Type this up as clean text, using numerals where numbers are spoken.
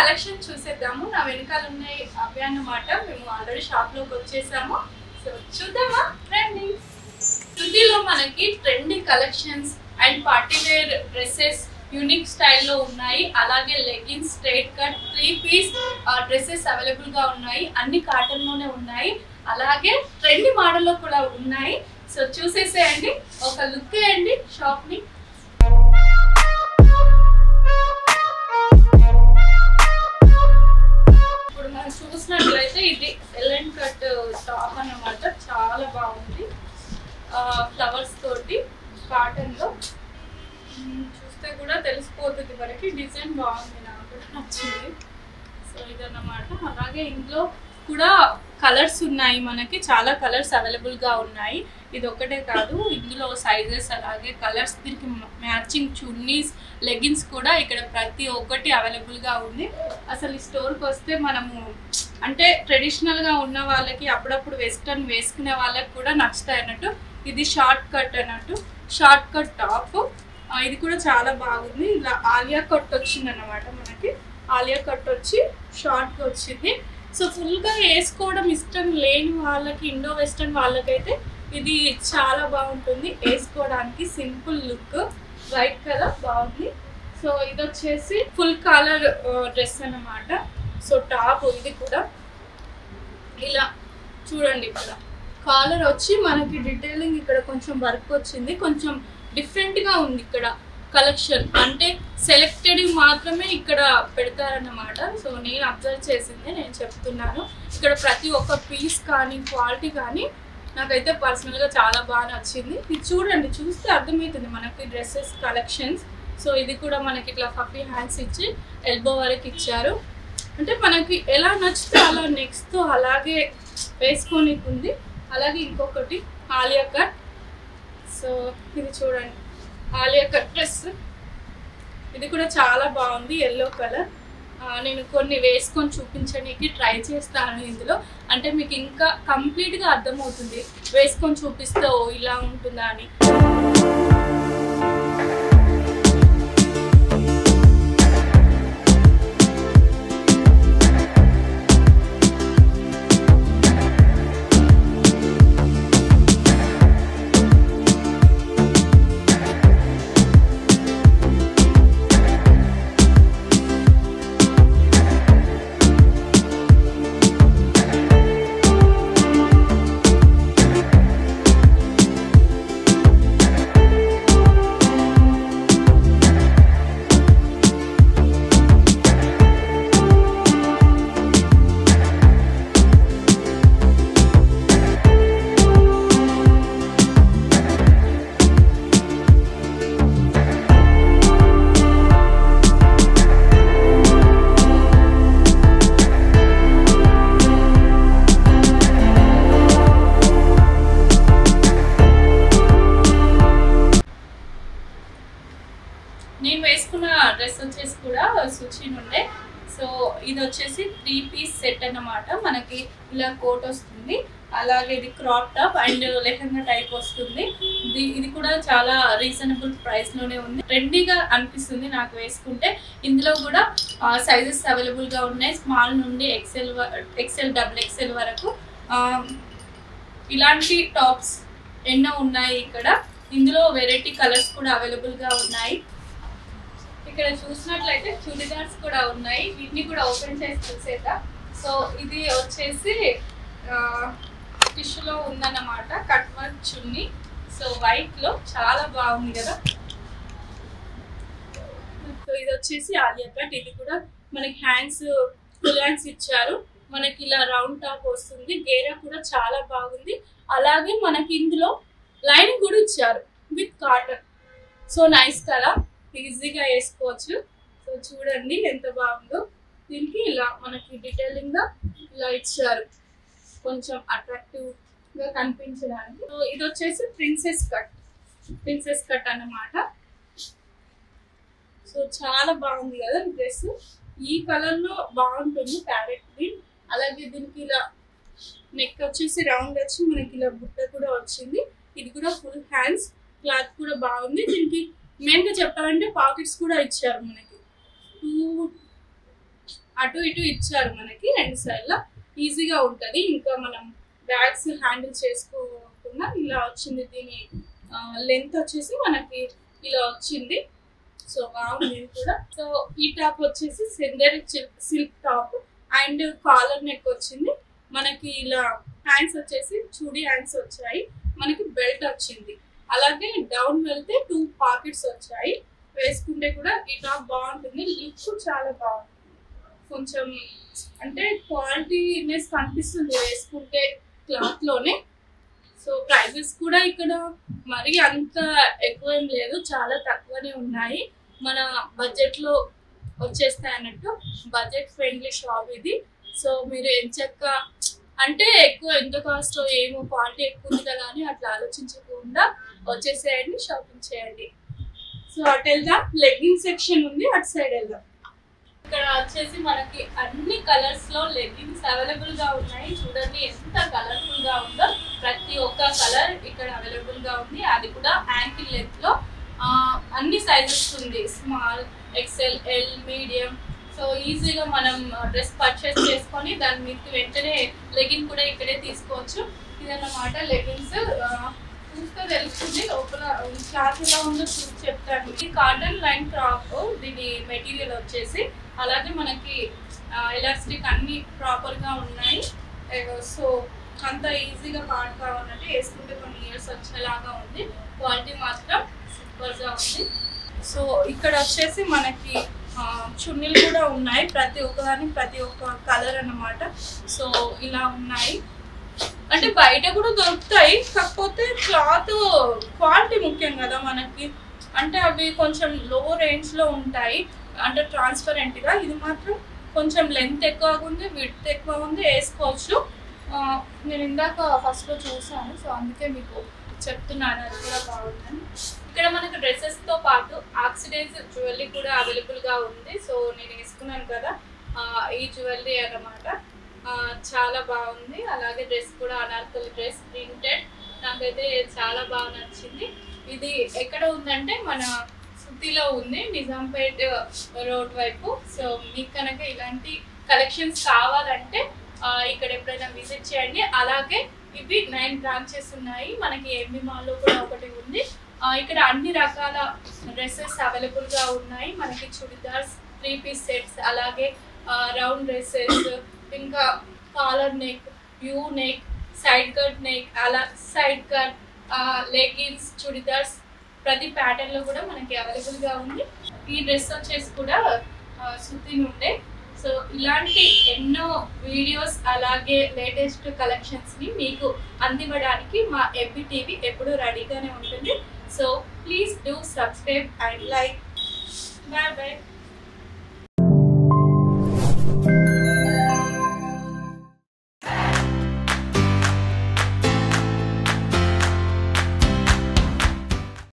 Collection చూసేద్దాము. నా వెనకాల ఉన్నాయి అవే అన్నమాట. మేము ఆల్రెడీ షాప్ లోకి వచ్చేసాము. సో చూద్దామా రండి. శృతిలో మనకి trendy collections and party wear dresses unique స్టైల్లో ఉన్నాయి. అలాగే leggings, straight cut, 3 piece dresses available గా ఉన్నాయి. అన్ని కాటన్ లోనే ఉన్నాయి. అలాగే ట్రెండీ మోడల్లో కూడా ఉన్నాయి. సో చూసేసేయండి, ఒక లుక్ వేయండి షాప్ ని. ఇప్పుడు మనం చూసినట్లయితే ఇది ఎల్ కట్ టాప్ అన్నమాట. చాలా బాగుంది, ఫ్లవర్స్ తోటి కాటన్ లో. చూస్తే కూడా తెలిసిపోతుంది మనకి. డిజైన్ బాగుంది, నాకు కూడా నచ్చింది. సో ఇదన్నమాట. అలాగే ఇందులో కూడా కలర్స్ ఉన్నాయి, మనకి చాలా కలర్స్ అవైలబుల్ గా ఉన్నాయి. ఇది ఒక్కటే కాదు, ఇందులో సైజెస్ అలాగే కలర్స్, దీనికి మ్యాచింగ్ చున్నీస్, లెగ్గిన్స్ కూడా ఇక్కడ ప్రతి ఒక్కటి అవైలబుల్ గా ఉంది. అసలు ఈ స్టోర్కి వస్తే మనము అంటే ట్రెడిషనల్ గా ఉన్న వాళ్ళకి, అప్పుడప్పుడు వెస్టర్న్ వేసుకునే వాళ్ళకి కూడా నచ్చుతాయి అన్నట్టు. ఇది షార్ట్ కట్ అన్నట్టు, షార్ట్ కట్ టాప్. ఇది కూడా చాలా బాగుంది. ఇలా ఆలియా కట్ వచ్చింది అన్నమాట. మనకి ఆలియా కట్ వచ్చి షార్ట్ గా వచ్చింది. సో ఫుల్ గా వేసుకోవడం ఇష్టం లేని వాళ్ళకి, ఇండో వెస్టర్న్ వాళ్ళకైతే ఇది చాలా బాగుంటుంది వేసుకోవడానికి. సింపుల్ లుక్, వైట్ కలర్ బాగుంది. సో ఇది వచ్చేసి ఫుల్ కాలర్ డ్రెస్ అన్నమాట. సో టాప్ ఇది కూడా ఇలా చూడండి. ఇక్కడ కాలర్ వచ్చి మనకి డీటెయిలింగ్ ఇక్కడ కొంచెం వర్క్ వచ్చింది, కొంచెం డిఫరెంట్ గా ఉంది ఇక్కడ కలెక్షన్. అంటే సెలెక్టెడ్ మాత్రమే ఇక్కడ పెడతారన్నమాట. సో నేను అబ్జర్వ్ చేసింది నేను చెప్తున్నాను. ఇక్కడ ప్రతి ఒక్క పీస్ కానీ క్వాలిటీ కానీ నాకైతే పర్సనల్ గా చాలా బాగా నచ్చింది. ఇది చూడండి, చూస్తే అర్థమవుతుంది మనకి డ్రెస్సెస్ కలెక్షన్స్. సో ఇది కూడా మనకి ఇట్లా పఫీ హ్యాండ్స్ ఇచ్చి ఎల్బో వరకు ఇచ్చారు. అంటే మనకి ఎలా నచ్చితే అలా నెక్స్ట్ తో అలాగే వేసుకోనికి ఉంది. అలాగే ఇంకొకటి ఆలియా కట్. సో ఇది చూడండి, ఆలియా కట్ డ్రెస్. ఇది కూడా చాలా బాగుంది, ఎల్లో కలర్. నేను కొన్ని వేసుకొని చూపించడానికి ట్రై చేస్తాను ఇందులో. అంటే మీకు ఇంకా కంప్లీట్గా అర్థమవుతుంది వేసుకొని చూపిస్తే ఓ ఇలా ఉంటుందా అని. నేను వేసుకున్న డ్రెస్ వచ్చేసి కూడా సుచి నుండే. సో ఇది వచ్చేసి 3 పీస్ సెట్ అన్నమాట. మనకి ఇలా కోట్ వస్తుంది, అలాగే ఇది crop top and lehenga type వస్తుంది. ఇది కూడా చాలా రీజనబుల్ ప్రైస్ లోనే ఉంది. ట్రెండీగా అనిపిస్తుంది నాకు వేసుకుంటే. ఇందులో కూడా సైజెస్ అవైలబుల్ గా ఉన్నాయి, స్మాల్ నుండి ఎక్సెల్ డబుల్ ఎక్సెల్ వరకు. ఇలాంటి టాప్స్ ఎన్నో ఉన్నాయి ఇక్కడ. ఇందులో వెరైటీ కలర్స్ కూడా అవైలబుల్ గా ఉన్నాయి. ఇక్కడ చూసినట్లయితే చుడిదార్స్ కూడా ఉన్నాయి. వీటిని కూడా ఓపెన్ చేసి చూసేద్దాం. సో ఇది వచ్చేసి టిష్యూలో ఉందన్నమాట, కట్ వర్క్ చున్నీ. సో వైట్ లో చాలా బాగుంది కదా. సో ఇది వచ్చేసి ఆలియా కట్. ఇది కూడా మనకి హ్యాండ్స్, ఫుల్ హ్యాండ్స్ ఇచ్చారు. మనకి ఇలా రౌండ్ టాప్ వస్తుంది. గేరా కూడా చాలా బాగుంది. అలాగే మనకి ఇందులో లైనింగ్ కూడా ఇచ్చారు విత్ కాటన్. సో నైస్ కదా, ఈజీగా వేసుకోవచ్చు. సో చూడండి ఎంత బాగుందో. దీనికి ఇలా మనకి డీటెయిలింగ్ గా ఇలా ఇచ్చారు, కొంచెం అట్రాక్టివ్ గా కనిపించడానికి. సో ఇది వచ్చేసి ప్రిన్సెస్ కట్ అన్నమాట. సో చాలా బాగుంది కదా డ్రెస్. ఈ కలర్ లో బాగుంటుంది, ప్యారెట్ గ్రీన్. అలాగే దీనికి ఇలా నెక్ వచ్చేసి రౌండ్ వచ్చి మనకి ఇలా బుట్ట కూడా వచ్చింది. ఇది కూడా ఫుల్ హ్యాండ్స్, క్లాత్ కూడా బాగుంది. దీనికి మెయిన్ గా చెప్పాలంటే పాకెట్స్ కూడా ఇచ్చారు మనకి. 2 అటు ఇటు ఇచ్చారు మనకి 2 సైడ్ల ఈజీగా ఉంటుంది. ఇంకా మనం బ్యాగ్స్ హ్యాండిల్ చేసుకోకుండా ఇలా వచ్చింది. దీని లెంత్ వచ్చేసి మనకి ఇలా వచ్చింది. సో బాగుంది కూడా. సో ఈ టాప్ వచ్చేసి synthetic silk top and collar neck వచ్చింది. మనకి ఇలా హ్యాండ్స్ వచ్చేసి చూడీ హ్యాండ్స్ వచ్చాయి. మనకి బెల్ట్ వచ్చింది. అలాగే డౌన్ వెళ్తే 2 పాకెట్స్ వచ్చాయి. వేసుకుంటే కూడా ఈ టాప్ బాగుంటుంది. లుక్ చాలా బాగుంది. కొంచెం అంటే క్వాలిటీనెస్ కనిపిస్తుంది వేసుకుంటే క్లాత్ లోనే. సో ప్రైజెస్ కూడా ఇక్కడ మరి అంత ఎక్కువ ఏం లేదు, చాలా తక్కువనే ఉన్నాయి. మన బడ్జెట్ లో వచ్చేస్తాయి అన్నట్టు. బడ్జెట్ ఫ్రెండ్లీ షాప్ ఇది. సో మీరు ఎంచక్క అంటే ఎక్కువ ఎంత కాస్ట్ ఏమో క్వాలిటీ ఎక్కువ ఉంది కదా అని అట్లా ఆలోచించకుండా వచ్చేసేయండి, షాపింగ్ చేయండి. సో అటు వెళ్దాం. లెగ్గింగ్ సెక్షన్ ఉంది, అటు సైడ్ వెళ్దాం. ఇక్కడ వచ్చేసి మనకి అన్ని కలర్స్ లో లెగ్గింగ్స్ అవైలబుల్ గా ఉన్నాయి. చూడండి ఎంత కలర్ఫుల్ గా ఉందో. ప్రతి ఒక్క కలర్ ఇక్కడ అవైలబుల్ గా ఉంది. అది కూడా యాంకిల్ లెంత్ లో అన్ని సైజెస్ ఉంది. Small, XL, L, medium. So ఈజీగా మనం డ్రెస్ పర్చేస్ చేసుకొని దాని మీద వెంటనే లెగిన్ కూడా ఇక్కడే తీసుకోవచ్చు. ఇదన్నమాట లెగిన్స్. చూస్తే తెలుస్తుంది లోపల క్లాత్ ఎలా ఉందో చూసి చెప్తాను. ఇది కాటన్ లైన్ టాప్. దీని మెటీరియల్ వచ్చేసి అలాగే మనకి ఎలాస్టిక్ అన్ని ప్రాపర్ గా ఉన్నాయి. సో అంత ఈజీగా పార్ట్ కావాలంటే వేసుకుంటే కొన్ని ఇయర్స్ వచ్చేలాగా ఉంది. క్వాలిటీ మాత్రం సూపర్ గా ఉంది. సో ఇక్కడ వచ్చేసి మనకి చున్నీలు కూడా ఉన్నాయి. ప్రతి ఒక్కదానికి ప్రతి ఒక్క కలర్ అన్నమాట. సో ఇలా ఉన్నాయి. అంటే బయట కూడా దొరుకుతాయి, కాకపోతే క్లాత్ క్వాలిటీ ముఖ్యం కదా మనకి. అంటే అవి కొంచెం లో రేంజ్ లో ఉంటాయి, అంటే ట్రాన్స్పరెంట్ గా. ఇది మాత్రం కొంచెం లెంత్ ఎక్కువగా ఉంది, విడ్త్ ఎక్కువ ఉంది, వేసుకోవచ్చు. నేను ఇందాక ఫస్ట్ లో చూసాను, సో అందుకే మీకు చెప్తున్నాను. అది కూడా బాగుందని. ఇక్కడ మనకు డ్రెస్సెస్ తో పాటు ఆక్సిడైజ్ జ్యువెలరీ కూడా అవైలబుల్ గా ఉంది. సో నేను వేసుకున్నాను కదా ఈ జ్యువెలరీ అన్నమాట. చాలా బాగుంది. అలాగే డ్రెస్ కూడా అనార్కలి డ్రెస్ ప్రింటెడ్. నాకైతే చాలా బాగా నచ్చింది. ఇది ఎక్కడ ఉందంటే మన సుత్తిలో ఉంది, నిజాంపేట్ రోడ్ వైపు. సో మీకు కనుక ఇలాంటి కలెక్షన్స్ కావాలంటే ఇక్కడ ఎప్పుడైనా విజిట్ చేయండి. అలాగే ఇవి 9 బ్రాంచెస్ ఉన్నాయి. మనకి ఎంబీ మాల్లో కూడా ఒకటి ఉంది. ఇక్కడ అన్ని రకాల డ్రెస్సెస్ అవైలబుల్ గా ఉన్నాయి. మనకి చుడిదార్స్, 3 పీస్ సెట్స్, అలాగే రౌండ్ డ్రెస్సెస్, ఇంకా collar neck, U neck, side cut neck, అలా సైడ్ కట్, లెగిన్స్, చుడిదార్స్ ప్రతి ప్యాటర్న్ లో కూడా మనకి అవైలబుల్ గా ఉంది. ఈ డ్రెస్ వచ్చేసి కూడా సుత్తి నుండే. సో ఇలాంటి ఎన్నో వీడియోస్ అలాగే లేటెస్ట్ కలెక్షన్స్ ని మీకు అందివ్వడానికి మా ఎంబీ టీవీ ఎప్పుడూ రెడీగానే ఉంటుంది. So please do subscribe and like. Bye bye.